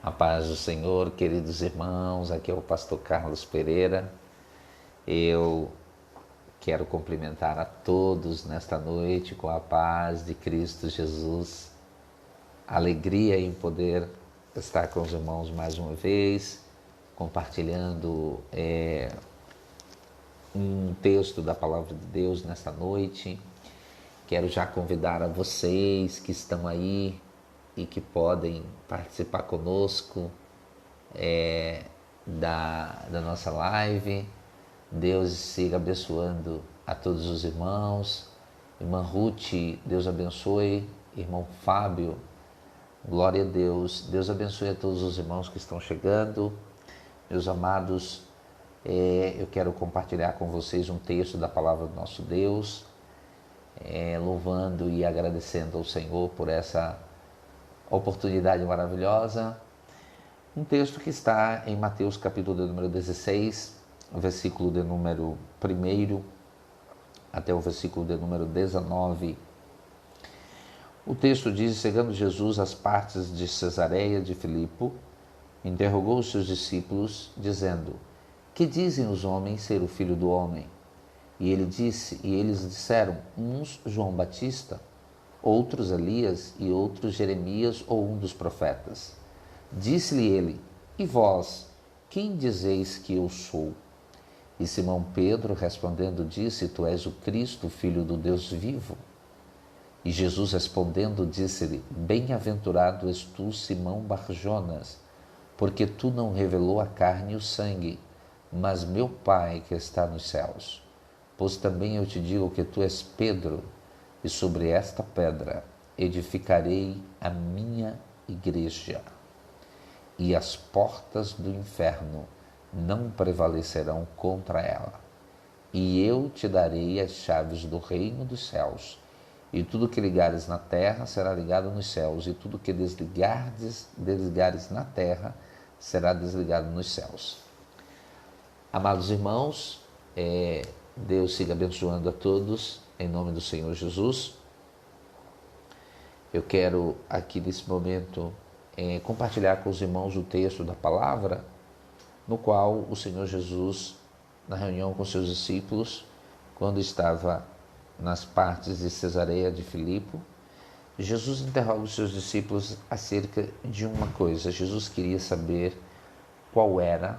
A paz do Senhor, queridos irmãos, aqui é o pastor Carlos Pereira. Eu quero cumprimentar a todos nesta noite com a paz de Cristo Jesus. Alegria em poder estar com os irmãos mais uma vez, compartilhando um texto da Palavra de Deus nesta noite. Quero já convidar a vocês que estão aí e que podem participar conosco da nossa live. Deus siga abençoando a todos os irmãos. Irmã Ruth, Deus abençoe. Irmão Fábio, glória a Deus. Deus abençoe a todos os irmãos que estão chegando. Meus amados, eu quero compartilhar com vocês um texto da palavra do nosso Deus, louvando e agradecendo ao Senhor por essa oportunidade maravilhosa. Um texto que está em Mateus capítulo de número 16, versículo de número 1 até o versículo de número 19. O texto diz: chegando Jesus às partes de Cesareia de Filipe, interrogou os seus discípulos, dizendo: que dizem os homens ser o Filho do Homem? E eles disseram: uns João Batista, outros Elias e outros Jeremias ou um dos profetas. Disse-lhe ele: e vós, quem dizeis que eu sou? E Simão Pedro, respondendo, disse: tu és o Cristo, filho do Deus vivo. E Jesus respondendo, disse-lhe: bem-aventurado és tu, Simão Bar-Jonas, porque tu não revelou a carne e o sangue, mas meu Pai que está nos céus. Pois também eu te digo que tu és Pedro, e sobre esta pedra edificarei a minha igreja, e as portas do inferno não prevalecerão contra ela. E eu te darei as chaves do reino dos céus, e tudo que ligares na terra será ligado nos céus, e tudo que desligares na terra será desligado nos céus. Amados irmãos, Deus siga abençoando a todos, em nome do Senhor Jesus. Eu quero aqui nesse momento compartilhar com os irmãos o texto da palavra, no qual o Senhor Jesus, na reunião com seus discípulos, quando estava nas partes de Cesareia de Filipe, Jesus interroga os seus discípulos acerca de uma coisa. Jesus queria saber qual era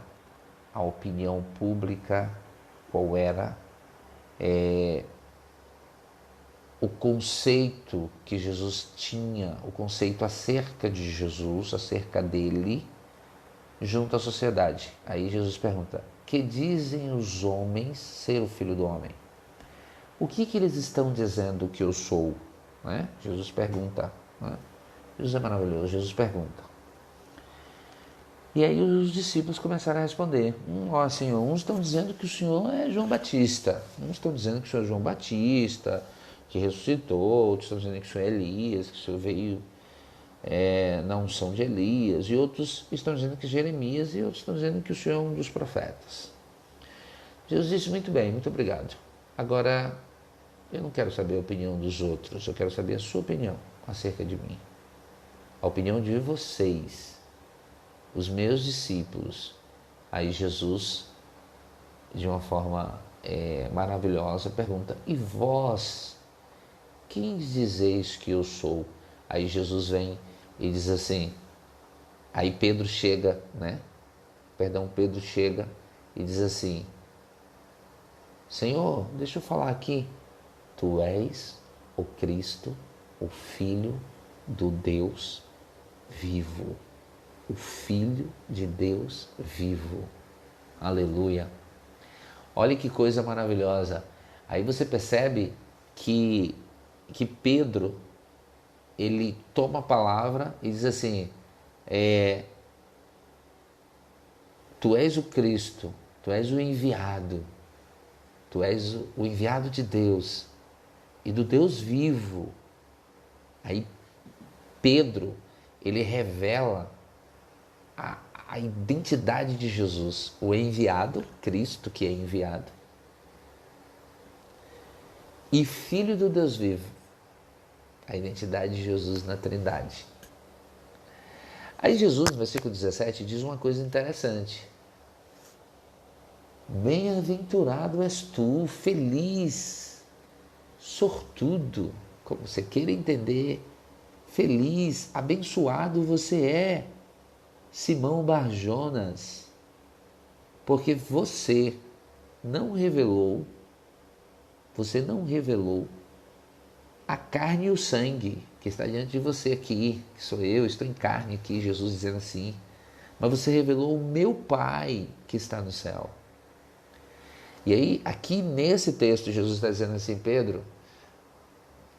a opinião pública, qual era o conceito que Jesus tinha, o conceito acerca de Jesus, acerca dele, junto à sociedade. Aí Jesus pergunta: que dizem os homens ser o Filho do Homem? O que eles estão dizendo que eu sou? Né? Jesus pergunta. Né? Jesus é maravilhoso, Jesus pergunta. E aí os discípulos começaram a responder: ó Senhor, uns estão dizendo que o Senhor é João Batista, uns estão dizendo que o Senhor é João Batista, que ressuscitou, outros estão dizendo que o Senhor é Elias, que o Senhor veio na unção de Elias, e outros estão dizendo que é Jeremias, e outros estão dizendo que o Senhor é um dos profetas. Jesus disse: muito bem, muito obrigado. Agora, eu não quero saber a opinião dos outros, eu quero saber a sua opinião acerca de mim. A opinião de vocês, os meus discípulos. Aí Jesus, de uma forma maravilhosa, pergunta: e vós, quem dizeis que eu sou? Aí Jesus vem e diz assim, aí Pedro chega, Pedro chega e diz assim: Senhor, deixa eu falar aqui, tu és o Cristo, o Filho do Deus vivo. O Filho de Deus vivo. Aleluia. Olha que coisa maravilhosa. Aí você percebe que Pedro, ele toma a palavra e diz assim: tu és o Cristo, tu és o enviado, tu és o enviado de Deus e do Deus vivo. Aí Pedro, ele revela a identidade de Jesus, o enviado, Cristo que é enviado, e Filho do Deus vivo, a identidade de Jesus na Trindade. Aí Jesus, no versículo 17, diz uma coisa interessante. Bem-aventurado és tu, feliz, sortudo, como você queira entender, feliz, abençoado você é, Simão Barjonas, porque você não revelou a carne e o sangue que está diante de você aqui, que sou eu, estou em carne aqui, Jesus dizendo assim, mas você revelou o meu Pai que está no céu. E aí, aqui nesse texto, Jesus está dizendo assim, Pedro,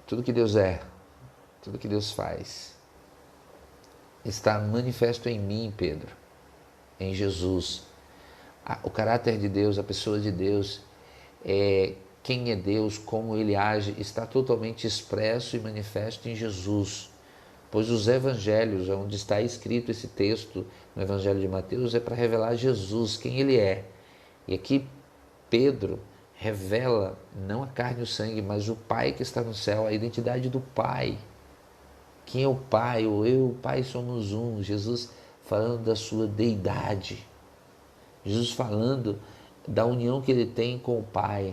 tudo que Deus é, tudo que Deus faz, está manifesto em mim, Pedro, em Jesus. O caráter de Deus, a pessoa de Deus, quem é Deus, como Ele age, está totalmente expresso e manifesto em Jesus. Pois os evangelhos, onde está escrito esse texto, no Evangelho de Mateus, é para revelar Jesus, quem Ele é. E aqui Pedro revela não a carne e o sangue, mas o Pai que está no céu, a identidade do Pai. Quem é o Pai? Eu e o Pai somos um. Jesus falando da sua deidade. Jesus falando da união que ele tem com o Pai.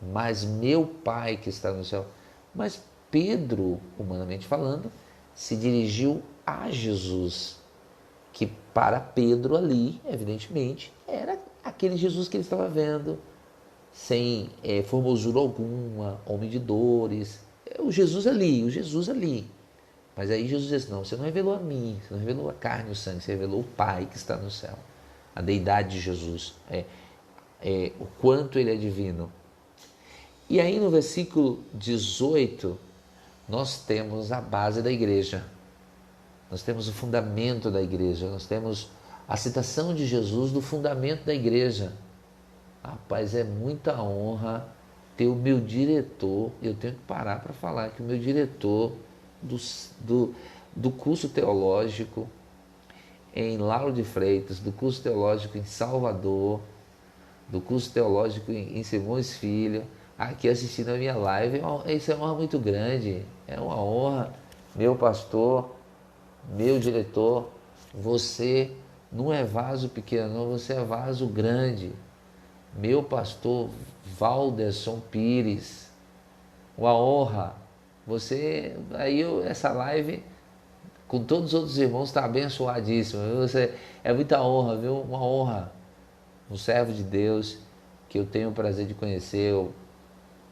Mas meu Pai que está no céu. Mas Pedro, humanamente falando, se dirigiu a Jesus, que para Pedro ali, evidentemente, era aquele Jesus que ele estava vendo, sem formosura alguma, homem de dores, o Jesus ali. Mas aí Jesus diz, não, você não revelou a mim, você não revelou a carne e o sangue, você revelou o Pai que está no céu, a deidade de Jesus, o quanto ele é divino. E aí no versículo 18, nós temos a base da igreja, nós temos o fundamento da igreja, nós temos a citação de Jesus do fundamento da igreja. Rapaz, é muita honra ter o meu diretor, eu tenho que parar para falar que o meu diretor do curso teológico em Lauro de Freitas, do curso teológico em Salvador, do curso teológico em Simões Filho, aqui assistindo a minha live, isso é uma honra muito grande, é uma honra, meu pastor, meu diretor, você não é vaso pequeno, não, você é vaso grande. Meu pastor Valderson Pires, uma honra. Você, essa live, com todos os outros irmãos, está abençoadíssimo. Você, é muita honra, viu? Uma honra. Um servo de Deus que eu tenho o prazer de conhecer, o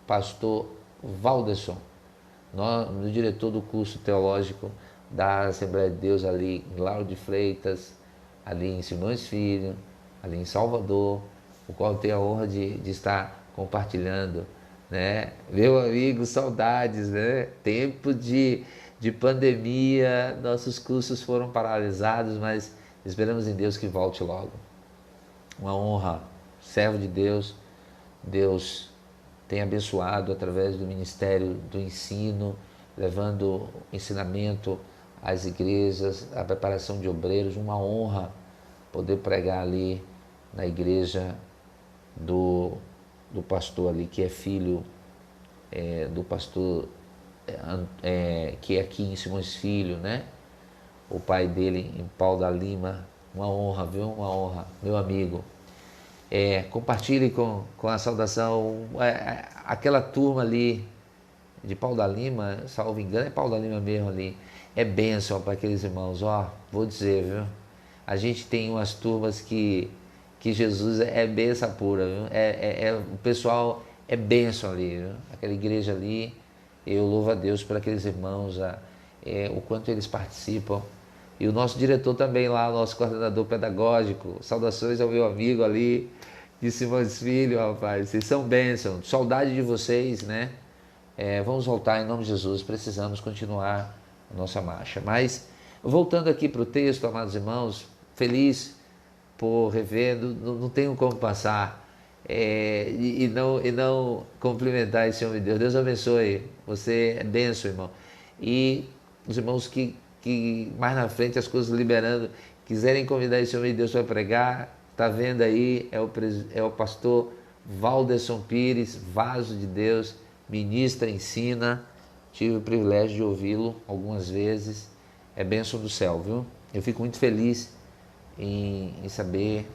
pastor Valderson, no diretor do curso teológico da Assembleia de Deus ali em Lauro de Freitas, ali em Simões Filho, ali em Salvador, o qual eu tenho a honra de estar compartilhando, né? Meu amigo, saudades, né? Tempo de pandemia, nossos cursos foram paralisados, mas esperamos em Deus que volte logo. Uma honra, servo de Deus, Deus tem abençoado através do ministério do ensino, levando ensinamento às igrejas, a preparação de obreiros, uma honra poder pregar ali na igreja do pastor ali, que é filho do pastor que é aqui em Simões Filho, né? O pai dele em Pau da Lima, uma honra, viu? Uma honra, meu amigo. Compartilhe com a saudação, aquela turma ali de Pau da Lima, salvo engano, é Pau da Lima mesmo ali, é bênção para aqueles irmãos, vou dizer, viu? A gente tem umas turmas que Jesus é bênção pura, viu? O pessoal é bênção ali, viu? Aquela igreja ali, eu louvo a Deus por aqueles irmãos, o quanto eles participam. E o nosso diretor também lá, o nosso coordenador pedagógico, saudações ao meu amigo ali, de Simões Filho, rapaz, vocês são bênção, saudade de vocês, né? Vamos voltar em nome de Jesus, precisamos continuar a nossa marcha. Mas, voltando aqui para o texto, amados irmãos, feliz por rever, não tenho como passar e não cumprimentar esse homem de Deus. Deus abençoe, você é bênção, irmão. E os irmãos que mais na frente as coisas liberando, quiserem convidar esse homem de Deus para pregar, está vendo aí, é o pastor Valderson Pires, vaso de Deus, ministra, ensina, tive o privilégio de ouvi-lo algumas vezes é bênção do céu, viu? Eu fico muito feliz em saber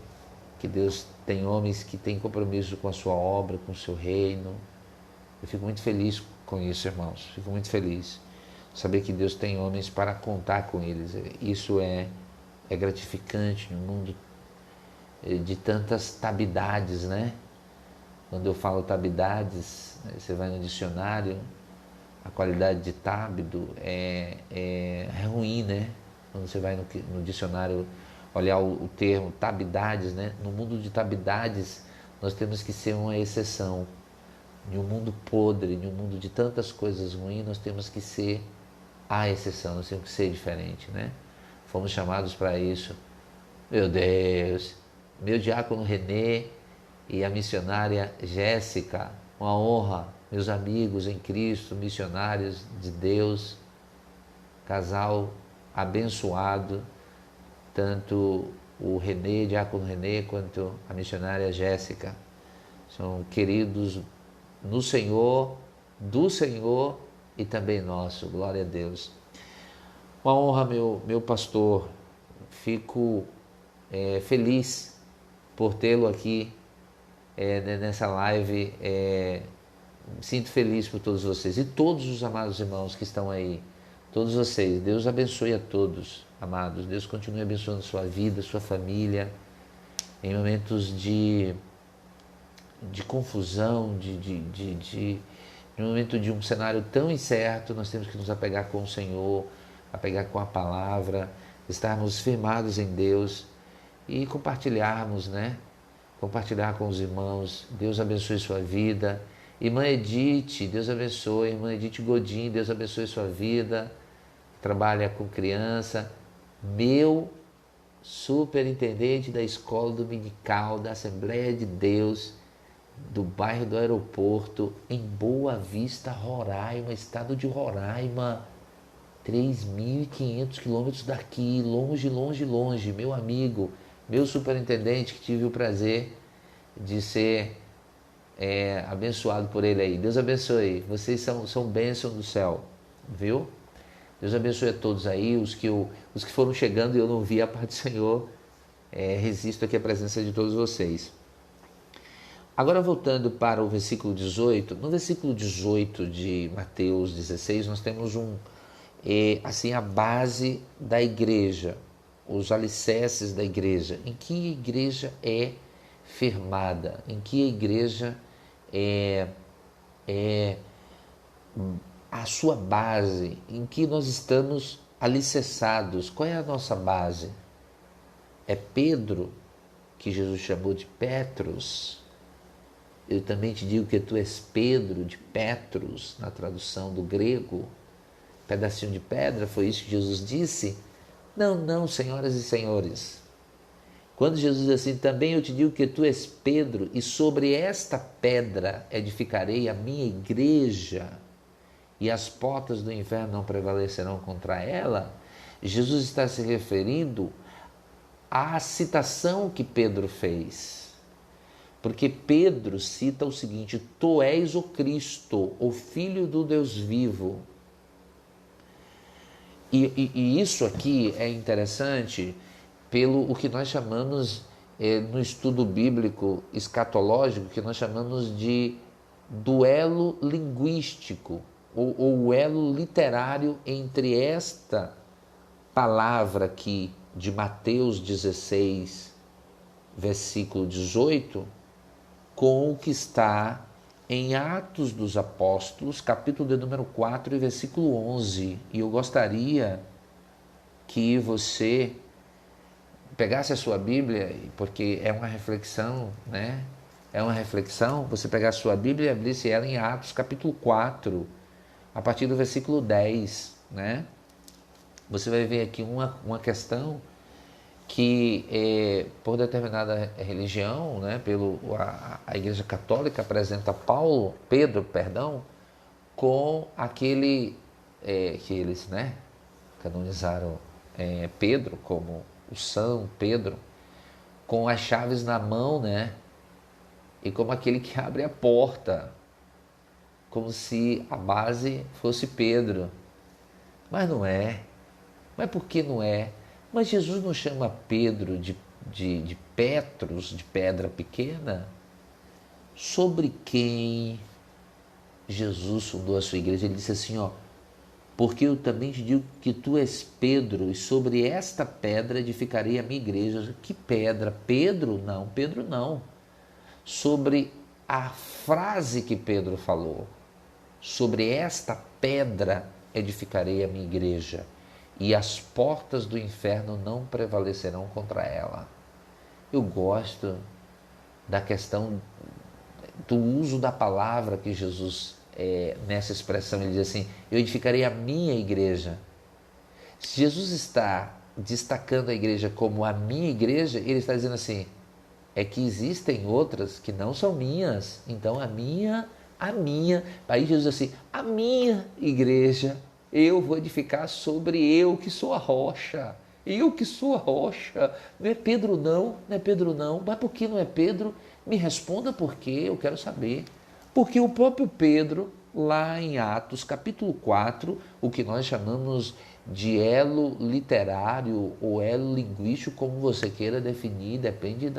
que Deus tem homens que têm compromisso com a sua obra, com o seu reino. Eu fico muito feliz com isso, irmãos. Fico muito feliz. Saber que Deus tem homens para contar com eles. Isso é gratificante no mundo de tantas tabidades, né? Quando eu falo tabidades, você vai no dicionário, a qualidade de tábido é ruim, né? Quando você vai no dicionário olhar o termo tabidades, né? No mundo de tabidades, nós temos que ser uma exceção. Em um mundo podre, em um mundo de tantas coisas ruins, nós temos que ser a exceção, nós temos que ser diferente, né? Fomos chamados para isso. Meu Deus, meu diácono Renê e a missionária Jéssica, uma honra, meus amigos em Cristo, missionários de Deus, casal abençoado, tanto o Renê, diácono Renê, quanto a missionária Jéssica. São queridos no Senhor, do Senhor e também nosso, glória a Deus. Uma honra, meu pastor, fico feliz por tê-lo aqui nessa live, me sinto feliz por todos vocês e todos os amados irmãos que estão aí, todos vocês. Deus abençoe a todos, amados. Deus continue abençoando sua vida, sua família, em momentos de confusão, no momento de um cenário tão incerto. Nós temos que nos apegar com o Senhor, apegar com a palavra, estarmos firmados em Deus e compartilharmos, né? Compartilhar com os irmãos. Deus abençoe sua vida. Irmã Edith, Deus abençoe. Irmã Edith Godin, Deus abençoe sua vida. Trabalha com criança. Meu superintendente da escola dominical da Assembleia de Deus, do bairro do Aeroporto, em Boa Vista, Roraima, estado de Roraima, 3.500 quilômetros daqui, longe, longe, longe. Meu amigo, meu superintendente, que tive o prazer de ser abençoado por ele aí. Deus abençoe. Vocês são bênção do céu, viu? Deus abençoe a todos aí, os que foram chegando e eu não vi a parte do Senhor. Resisto aqui à presença de todos vocês. Agora, voltando para o versículo 18, no versículo 18 de Mateus 16, nós temos assim, a base da igreja, os alicerces da igreja. Em que igreja é firmada? Em que igreja é a sua base? Em que nós estamos alicerçados? Qual é a nossa base? É Pedro, que Jesus chamou de Petros. Eu também te digo que tu és Pedro, de Petros, na tradução do grego. Pedacinho de pedra, foi isso que Jesus disse? Não, não, senhoras e senhores. Quando Jesus diz assim, também eu te digo que tu és Pedro, e sobre esta pedra edificarei a minha igreja, e as portas do inferno não prevalecerão contra ela, Jesus está se referindo à citação que Pedro fez. Porque Pedro cita o seguinte: tu és o Cristo, o Filho do Deus vivo. E isso aqui é interessante pelo o que nós chamamos, no estudo bíblico escatológico, que nós chamamos de duelo linguístico, ou o elo literário entre esta palavra aqui de Mateus 16, versículo 18, com o que está em Atos dos Apóstolos, capítulo de número 4 e versículo 11. E eu gostaria que você pegasse a sua Bíblia, porque é uma reflexão, né? É uma reflexão, você pegar a sua Bíblia e abrisse ela em Atos, capítulo 4, a partir do versículo 10, né? Você vai ver aqui uma questão que por determinada religião, né, a Igreja Católica apresenta Pedro, com aquele que eles, né, canonizaram Pedro como o São Pedro, com as chaves na mão, né, e como aquele que abre a porta, como se a base fosse Pedro, mas não é. Mas por que não é? Mas Jesus não chama Pedro de Petros, de pedra pequena? Sobre quem Jesus fundou a sua igreja? Ele disse assim, ó, porque eu também te digo que tu és Pedro, e sobre esta pedra edificarei a minha igreja. Que pedra? Pedro? Não, Pedro não. Sobre a frase que Pedro falou, sobre esta pedra edificarei a minha igreja, e as portas do inferno não prevalecerão contra ela. Eu gosto da questão do uso da palavra que Jesus, nessa expressão, ele diz assim, eu edificarei a minha igreja. Se Jesus está destacando a igreja como a minha igreja, ele está dizendo assim, é que existem outras que não são minhas, então a minha. Aí Jesus diz assim, a minha igreja, eu vou edificar sobre eu que sou a rocha. Eu que sou a rocha. Não é Pedro não, não é Pedro não. Mas por que não é Pedro? Me responda por quê, eu quero saber. Porque o próprio Pedro, lá em Atos, capítulo 4, o que nós chamamos de elo literário ou elo linguístico, como você queira definir, depende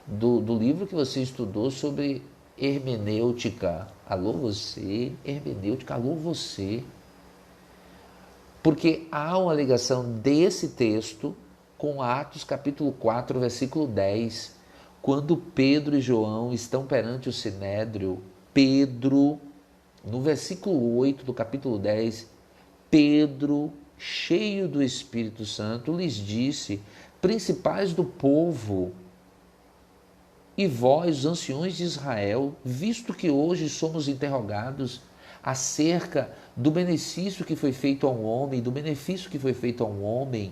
do livro que você estudou sobre hermenêutica. Alô você, hermenêutica, alô você. Porque há uma ligação desse texto com Atos capítulo 4, versículo 10, quando Pedro e João estão perante o Sinédrio. Pedro, no versículo 8 do capítulo 10, Pedro, cheio do Espírito Santo, lhes disse, principais do povo, e vós, anciões de Israel, visto que hoje somos interrogados acerca do benefício que foi feito a um homem, do benefício que foi feito a um homem,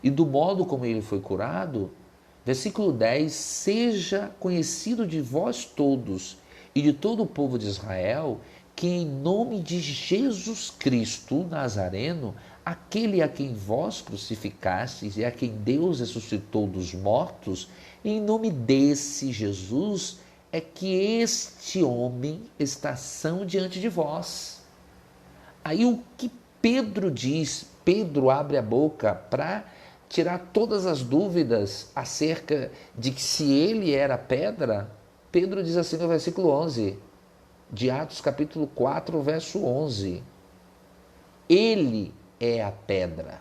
e do modo como ele foi curado, versículo 10, seja conhecido de vós todos e de todo o povo de Israel, que em nome de Jesus Cristo Nazareno, aquele a quem vós crucificastes e a quem Deus ressuscitou dos mortos, em nome desse Jesus é que este homem está são diante de vós. Aí o que Pedro diz, Pedro abre a boca para tirar todas as dúvidas acerca de que se ele era pedra. Pedro diz assim no versículo 11, de Atos capítulo 4, verso 11. Ele é a pedra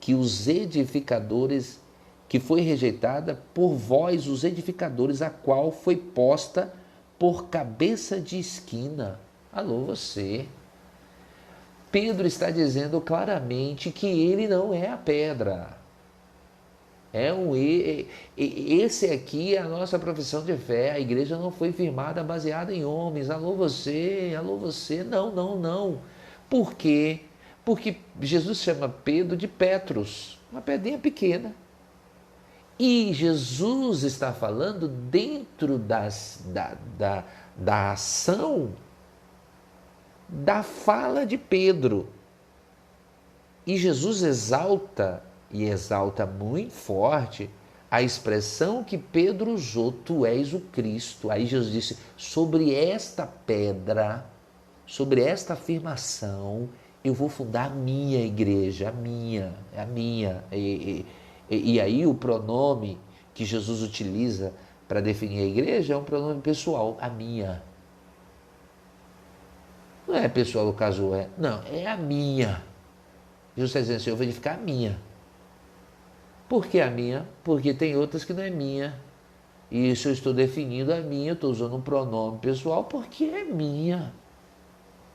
que os edificadores, que foi rejeitada por vós, os edificadores, a qual foi posta por cabeça de esquina. Alô, você. Pedro está dizendo claramente que ele não é a pedra. Esse aqui é a nossa profissão de fé. A igreja não foi firmada baseada em homens. Alô você, alô você. Não, não, não. Por quê? Porque Jesus chama Pedro de Petros, uma pedrinha pequena. E Jesus está falando dentro da ação da fala de Pedro. E Jesus exalta, e exalta muito forte, a expressão que Pedro usou, tu és o Cristo. Aí Jesus disse, sobre esta pedra, sobre esta afirmação, eu vou fundar a minha igreja, a minha. E aí o pronome que Jesus utiliza para definir a igreja é um pronome pessoal, a minha. Não é pessoal, o caso é. Não, é a minha. Jesus está dizendo assim, eu vou edificar a minha. Por que a minha? Porque tem outras que não é minha. E isso eu estou definindo a minha, eu estou usando um pronome pessoal porque é minha.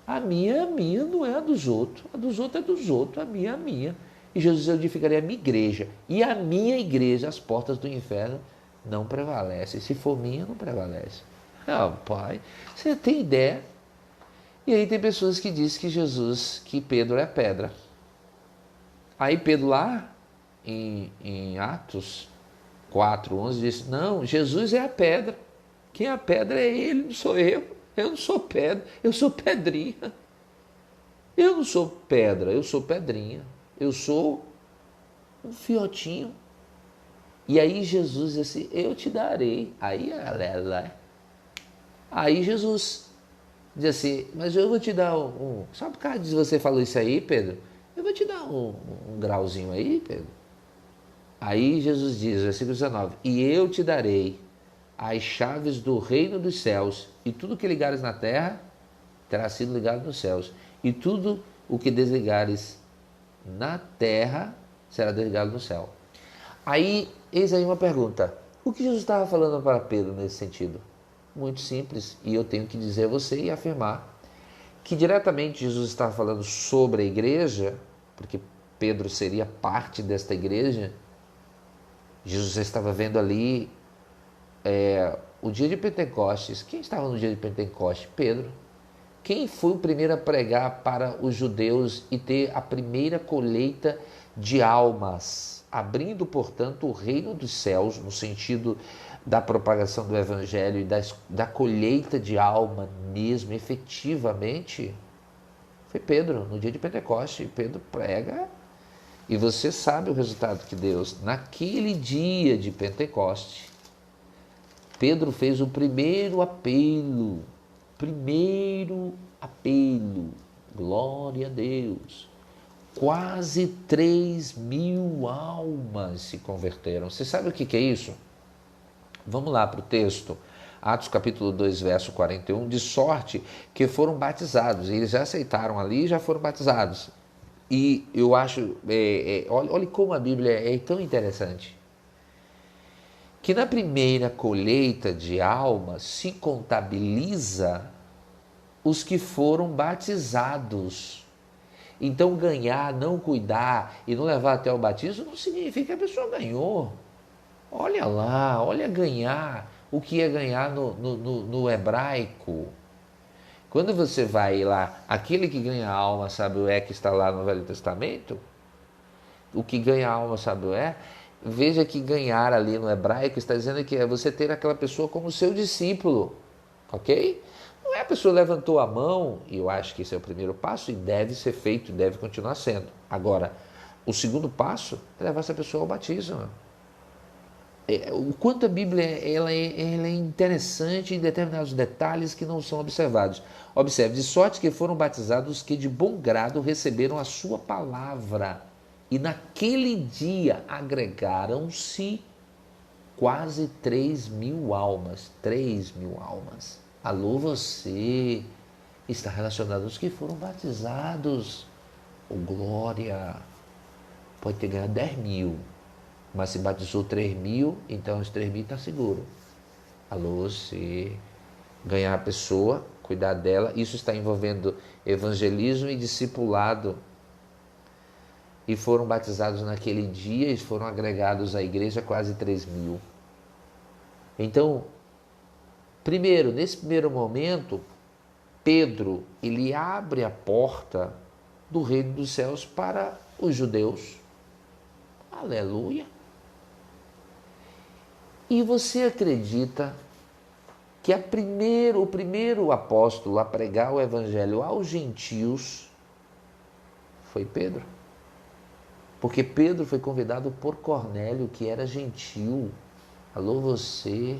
A minha é minha, não é a dos outros. A dos outros é dos outros, a minha é a minha. E Jesus edificaria a minha igreja. E a minha igreja, as portas do inferno, não prevalecem. Se for minha, não prevalece. Ah, pai, você tem ideia? E aí tem pessoas que dizem que Jesus, que Pedro é pedra. Aí Pedro lá, em Atos 4:11, disse, não, Jesus é a pedra. Quem é a pedra é ele, não sou eu. Eu não sou pedra, eu sou pedrinha. Eu não sou pedra, eu sou pedrinha. Eu sou um fiotinho. E aí Jesus disse, eu te darei. Aí, galera, aí Jesus diz assim, mas eu vou te dar um... Sabe por causa disso você falou isso aí, Pedro? Eu vou te dar um grauzinho aí, Pedro. Aí Jesus diz, versículo 19, e eu te darei as chaves do reino dos céus, e tudo que ligares na terra terá sido ligado nos céus, e tudo o que desligares na terra será desligado no céu. Aí, eis aí uma pergunta. O que Jesus estava falando para Pedro nesse sentido? Muito simples, e eu tenho que dizer a você e afirmar que diretamente Jesus estava falando sobre a igreja, porque Pedro seria parte desta igreja. Jesus estava vendo ali o dia de Pentecostes. Quem estava no dia de Pentecostes? Pedro. Quem foi o primeiro a pregar para os judeus e ter a primeira colheita de almas, abrindo, portanto, o reino dos céus, no sentido da propagação do evangelho e da colheita de alma mesmo, efetivamente? Foi Pedro, no dia de Pentecostes. Pedro prega e você sabe o resultado que Deus, naquele dia de Pentecostes, Pedro fez o primeiro apelo, glória a Deus. Quase 3.000 almas se converteram. Você sabe o que é isso? Vamos lá para o texto. Atos capítulo 2, verso 41. De sorte que foram batizados. Eles já aceitaram ali e já foram batizados. E eu acho, olha como a Bíblia é tão interessante. Que na primeira colheita de almas se contabiliza os que foram batizados. Então ganhar, não cuidar e não levar até o batismo não significa que a pessoa ganhou. Olha lá, olha ganhar, o que é ganhar no hebraico. Quando você vai lá, aquele que ganha alma, sabe o que está lá no Velho Testamento? O que ganha alma, sabe o Veja que ganhar ali no hebraico está dizendo que é você ter aquela pessoa como seu discípulo, ok? Não é a pessoa levantou a mão, e eu acho que esse é o primeiro passo, e deve ser feito, deve continuar sendo. Agora, o segundo passo é levar essa pessoa ao batismo. O quanto a Bíblia ela é interessante em determinados detalhes que não são observados. Observe, de sorte que foram batizados os que de bom grado receberam a sua palavra. E naquele dia agregaram-se quase 3.000 almas. 3.000 almas. Alô, você está relacionado aos que foram batizados. Oh, glória! Pode ter ganhado 10.000. Mas se batizou 3.000, então os 3.000 está seguro. Alô, você ganhar a pessoa, cuidar dela, isso está envolvendo evangelismo e discipulado. E foram batizados naquele dia e foram agregados à igreja quase 3.000. Então, nesse primeiro momento, Pedro, ele abre a porta do reino dos céus para os judeus. Aleluia! E você acredita que o primeiro apóstolo a pregar o evangelho aos gentios foi Pedro? Porque Pedro foi convidado por Cornélio, que era gentil. Alô, você.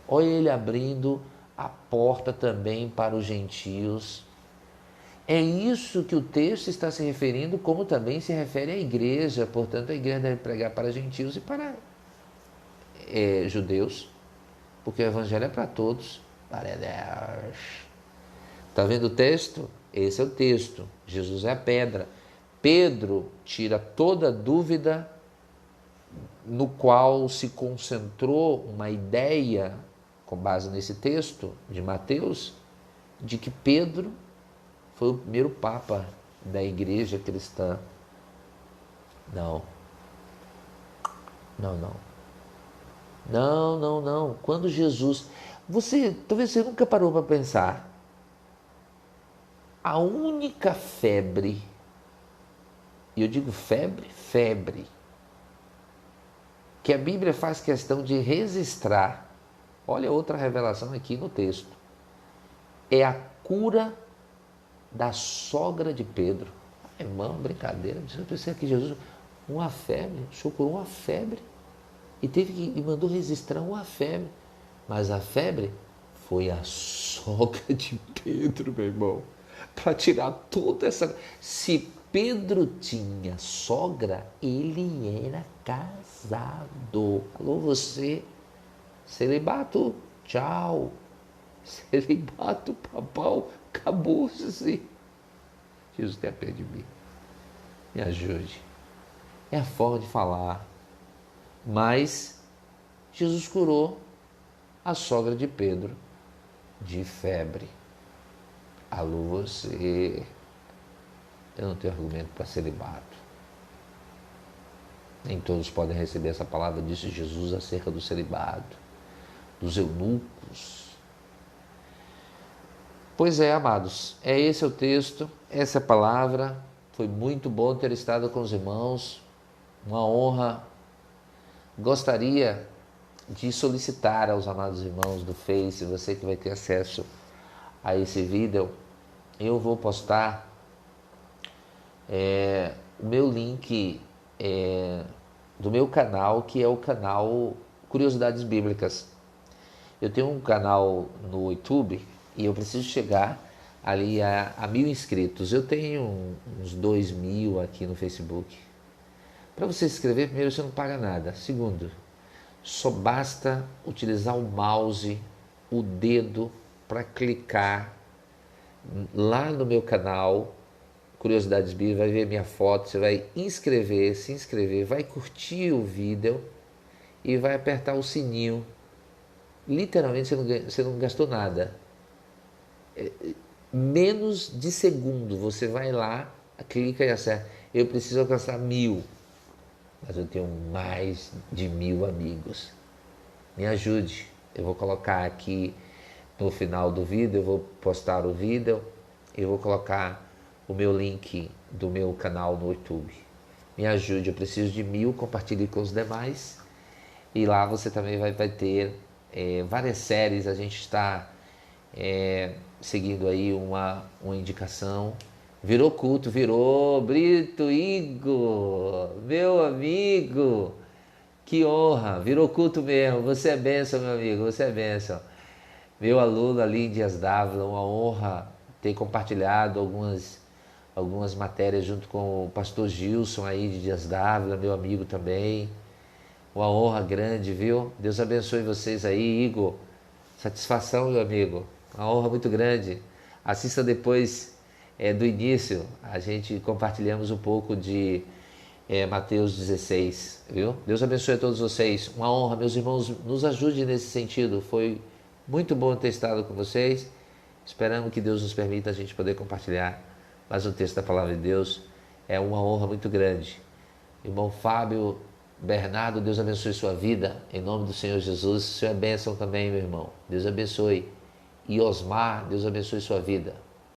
Olha ele abrindo a porta também para os gentios. É isso que o texto está se referindo, como também se refere à igreja. Portanto, a igreja deve pregar para gentios e para judeus, porque o evangelho é para todos. Está vendo o texto? Esse é o texto. Jesus é a pedra. Pedro tira toda dúvida, no qual se concentrou uma ideia, com base nesse texto de Mateus, de que Pedro foi o primeiro papa da igreja cristã. Não. Quando Jesus... talvez você nunca parou para pensar. A única febre, e eu digo febre, que a Bíblia faz questão de registrar, olha outra revelação aqui no texto, é a cura da sogra de Pedro. Irmão, brincadeira, eu pensei que Jesus, uma febre, o Senhor curou uma febre, e mandou registrar uma febre, mas a febre foi a sogra de Pedro, meu irmão, para tirar toda essa... Se Pedro tinha sogra, ele era casado. Alô, você, celibato, tchau. Celibato, papau, acabou-se. Jesus tenha pena de mim. Me ajude. É a forma de falar. Mas Jesus curou a sogra de Pedro de febre. Alô, você. Eu não tenho argumento para celibato. Nem todos podem receber essa palavra, disse Jesus acerca do celibato, dos eunucos. Pois é, amados, esse é o texto, essa é a palavra. Foi muito bom ter estado com os irmãos, uma honra. Gostaria de solicitar aos amados irmãos do Face, você que vai ter acesso a esse vídeo, eu vou postar o meu link do meu canal, que é o canal Curiosidades Bíblicas. Eu tenho um canal no YouTube e eu preciso chegar ali a 1.000 inscritos. Eu tenho uns 2.000 aqui no Facebook. Para você se inscrever, primeiro, você não paga nada. Segundo, só basta utilizar o mouse, o dedo, para clicar lá no meu canal Curiosidades Bíblicas, vai ver minha foto, você vai se inscrever, vai curtir o vídeo e vai apertar o sininho. Literalmente você não gastou nada. Menos de segundo, você vai lá, clica e acerta. Eu preciso alcançar 1.000, mas eu tenho mais de 1.000 amigos. Me ajude. Eu vou colocar aqui no final do vídeo, eu vou postar o vídeo, eu vou colocar o meu link do meu canal no YouTube. Me ajude, eu preciso de 1.000, compartilhe com os demais. E lá você também vai ter várias séries. A gente está seguindo aí uma indicação. Virou culto, virou. Brito Igor, meu amigo, que honra, virou culto mesmo. Você é bênção, meu amigo, você é bênção. Meu aluno ali em Dias d'Ávila, uma honra ter compartilhado algumas matérias junto com o pastor Gilson aí de Dias d'Ávila, meu amigo também. Uma honra grande, viu? Deus abençoe vocês aí, Igor. Satisfação, meu amigo. Uma honra muito grande. Assista depois do início. A gente compartilhamos um pouco de Mateus 16, viu? Deus abençoe a todos vocês. Uma honra, meus irmãos. Nos ajude nesse sentido. Foi muito bom ter estado com vocês. Esperamos que Deus nos permita a gente poder compartilhar mais um texto da Palavra de Deus. É uma honra muito grande. Irmão Fábio Bernardo, Deus abençoe sua vida, em nome do Senhor Jesus. O Senhor é bênção também, meu irmão. Deus abençoe. E Osmar, Deus abençoe sua vida.